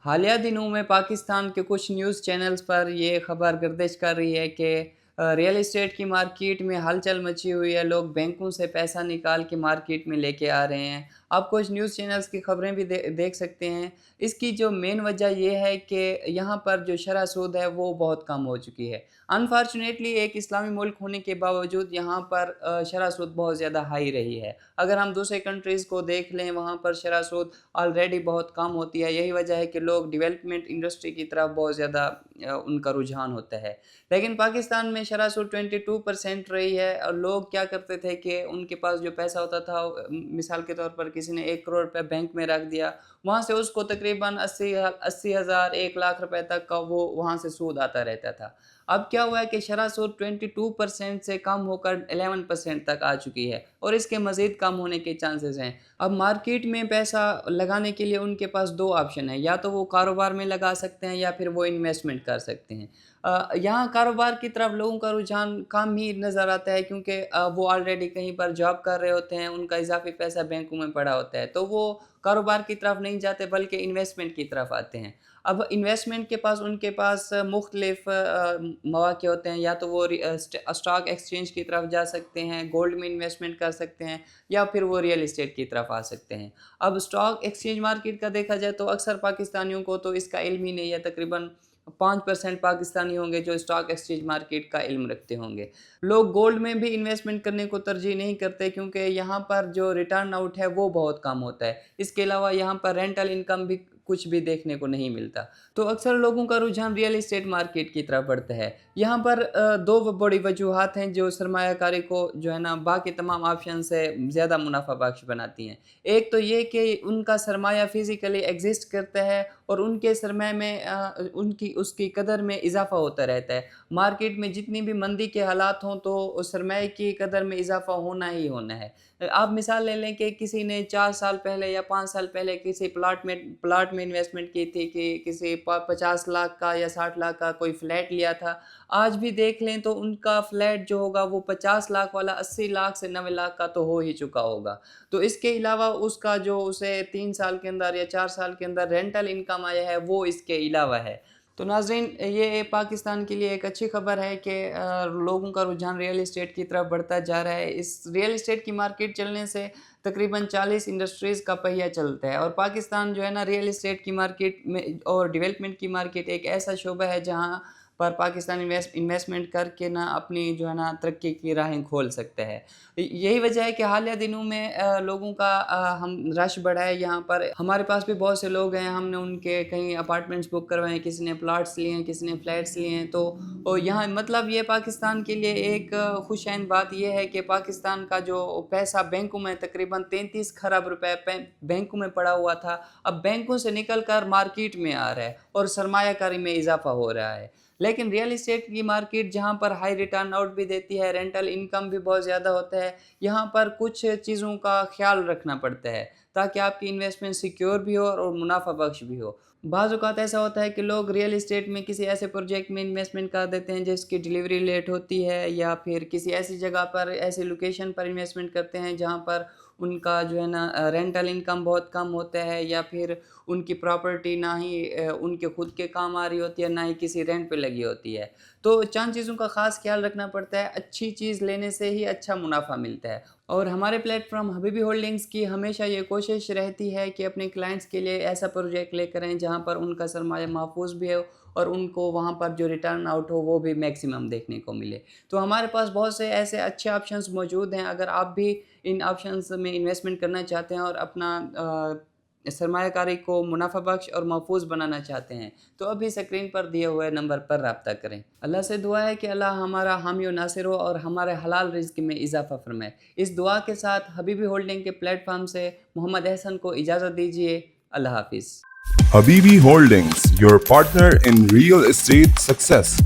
حالیہ دنوں میں پاکستان کے کچھ نیوز چینلز پر یہ خبر گردش کر رہی ہے کہ ریئل اسٹیٹ کی مارکیٹ میں ہلچل مچی ہوئی ہے. لوگ بینکوں سے پیسہ نکال کے مارکیٹ میں لے کے آ رہے ہیں. آپ کچھ نیوز چینلز کی خبریں بھی دیکھ سکتے ہیں. اس کی جو مین وجہ یہ ہے کہ یہاں پر جو شرح سود ہے وہ بہت کم ہو چکی ہے. انفارچونیٹلی ایک اسلامی ملک ہونے کے باوجود یہاں پر شرح سود بہت زیادہ ہائی رہی ہے. اگر ہم دوسرے کنٹریز کو دیکھ لیں وہاں پر شرح سود آلریڈی بہت کم ہوتی ہے. یہی وجہ ہے کہ لوگ ڈیولپمنٹ انڈسٹری کی طرف بہت زیادہ ان کا رجحان ہوتا ہے. لیکن پاکستان میں شرح سود 22% رہی ہے. اور لوگ کیا کرتے تھے کہ ان کے پاس جو پیسہ ہوتا تھا, مثال کے طور پر کسی نے 1 کروڑ روپے بینک میں رکھ دیا, وہاں سے اس کو تقریباً 80,000 1 لاکھ روپے تک کا وہ وہاں سے سود آتا رہتا تھا. اب کیا ہوا ہے کہ شرح سود 22% سے کم ہو کر 11% تک آ چکی ہے اور اس کے مزید کم ہونے کے چانسز ہیں. اب مارکیٹ میں پیسہ لگانے کے لیے ان کے پاس 2 آپشن ہیں, یا تو وہ کاروبار میں لگا سکتے ہیں یا پھر وہ انویسٹمنٹ کر سکتے ہیں. یہاں کاروبار کی طرف لوگوں کا رجحان کم ہی نظر آتا ہے, کیونکہ وہ آلریڈی کہیں پر جاب کر رہے ہوتے ہیں, ان کا اضافی پیسہ بینکوں میں پڑا ہوتا ہے, تو وہ کاروبار کی طرف نہیں جاتے بلکہ انویسٹمنٹ کی طرف آتے ہیں. اب انویسٹمنٹ کے پاس ان کے پاس مختلف مواقع ہوتے ہیں, یا تو وہ اسٹاک ایکسچینج کی طرف جا سکتے ہیں, گولڈ میں انویسٹمنٹ کر سکتے ہیں, یا پھر وہ ریئل اسٹیٹ کی طرف آ سکتے ہیں. اب اسٹاک ایکسچینج مارکیٹ کا دیکھا جائے تو اکثر پاکستانیوں کو تو اس کا علم ہی نہیں ہے. تقریباً 5% پاکستانی ہوں گے جو اسٹاک ایکسچینج مارکیٹ کا علم رکھتے ہوں گے. لوگ گولڈ میں بھی انویسٹمنٹ کرنے کو ترجیح نہیں کرتے, کیونکہ یہاں پر جو ریٹرن آؤٹ ہے وہ بہت کم ہوتا ہے. اس کے علاوہ یہاں پر رینٹل انکم بھی کچھ بھی دیکھنے کو نہیں ملتا. تو اکثر لوگوں کا رجحان ریئل اسٹیٹ مارکیٹ کی طرف بڑھتا ہے. یہاں پر 2 بڑی وجوہات ہیں جو سرمایہ کاری کو جو ہے نا باقی تمام آپشن سے زیادہ منافع بخش بناتی ہیں. ایک تو یہ کہ ان کا سرمایہ فزیکلی ایگزسٹ کرتا ہے اور ان کے سرمایہ میں اس کی قدر میں اضافہ ہوتا رہتا ہے. مارکیٹ میں جتنی بھی مندی کے حالات ہوں تو سرمایہ کی قدر میں اضافہ ہونا ہی ہونا ہے. آپ مثال لے لیں کہ کسی نے 4 سال پہلے یا 5 سال پہلے کسی پلاٹ میں انویسٹمنٹ کی تھی, کہ کسی 50 لاکھ کا یا 60 لاکھ کا کوئی فلیٹ لیا تھا. آج بھی دیکھ لیں تو ان کا فلیٹ جو ہوگا وہ 50 لاکھ والا 80 لاکھ سے 90 لاکھ کا تو ہو ہی چکا ہوگا. تو اس کے علاوہ اس کا جو اسے 3 سال کے اندر یا 4 سال کے اندر رینٹل انکم آیا ہے وہ اس کے علاوہ ہے. تو ناظرین, یہ پاکستان کے لیے ایک اچھی خبر ہے کہ لوگوں کا رجحان ریئل اسٹیٹ کی طرف بڑھتا جا رہا ہے. اس ریئل اسٹیٹ کی مارکیٹ چلنے سے تقریباً 40 انڈسٹریز کا پہیہ چلتا ہے, اور پاکستان جو ہے نا ریئل اسٹیٹ کی مارکیٹ میں اور ڈیولپمنٹ کی مارکیٹ ایک ایسا شعبہ ہے جہاں پر پاکستان انویسٹمنٹ کر کے نا اپنی جو ہے نا ترقی کی راہیں کھول سکتا ہے. یہی وجہ ہے کہ حالیہ دنوں میں لوگوں کا ہم رش بڑھا ہے. یہاں پر ہمارے پاس بھی بہت سے لوگ ہیں, ہم نے ان کے کہیں اپارٹمنٹس بک کروائے ہیں, کسی نے پلاٹس لیے ہیں, کسی نے فلیٹس لیے ہیں. تو یہاں مطلب یہ پاکستان کے لیے ایک خوش عین بات یہ ہے کہ پاکستان کا جو پیسہ بینکوں میں تقریباً 33 خراب روپے بینکوں میں پڑا ہوا تھا, اب بینکوں سے نکل کر مارکیٹ میں آ رہا ہے اور سرمایہ کاری میں اضافہ ہو رہا ہے. لیکن ریئل اسٹیٹ کی مارکیٹ جہاں پر ہائی ریٹرن آؤٹ بھی دیتی ہے, رینٹل انکم بھی بہت زیادہ ہوتا ہے, یہاں پر کچھ چیزوں کا خیال رکھنا پڑتا ہے تاکہ آپ کی انویسٹمنٹ سیکیور بھی ہو اور منافع بخش بھی ہو. بعض اوقات ایسا ہوتا ہے کہ لوگ ریئل اسٹیٹ میں کسی ایسے پروجیکٹ میں انویسٹمنٹ کر دیتے ہیں جس کی ڈیلیوری لیٹ ہوتی ہے, یا پھر کسی ایسی جگہ پر ایسی لوکیشن پر انویسٹمنٹ کرتے ہیں جہاں پر ان کا جو ہے نا رینٹل انکم بہت کم ہوتا ہے, یا پھر ان کی پراپرٹی نہ ہی ان کے خود کے کام آ رہی ہوتی ہے, نہ ہی کسی رینٹ پہ لگی ہوتی ہے. تو چند چیزوں کا خاص خیال رکھنا پڑتا ہے. اچھی چیز لینے سے ہی اچھا منافع ملتا ہے. اور ہمارے پلیٹ فارم حبیبی ہولڈنگز کی ہمیشہ یہ کوشش رہتی ہے کہ اپنے کلائنٹس کے لیے ایسا پروجیکٹ لے کریں جہاں پر ان کا سرمایہ محفوظ بھی ہو اور ان کو وہاں پر جو ریٹرن آؤٹ ہو وہ بھی میکسیمم دیکھنے کو ملے. تو ہمارے پاس بہت سے ایسے اچھے آپشنز موجود ہیں. اگر آپ بھی ان آپشنز میں انویسٹمنٹ کرنا چاہتے ہیں اور اپنا سرمایہ کاری کو منافع بخش اور محفوظ بنانا چاہتے ہیں تو ابھی اسکرین پر دیے ہوئے نمبر پر رابطہ کریں. اللہ سے دعا ہے کہ اللہ ہمارا حامی و ناصر ہو اور ہمارے حلال رزق میں اضافہ فرمائے. اس دعا کے ساتھ حبیبی ہولڈنگ کے پلیٹ فارم سے محمد احسن کو اجازت دیجیے. اللہ حافظ. Habibi Holdings, your partner in real estate success.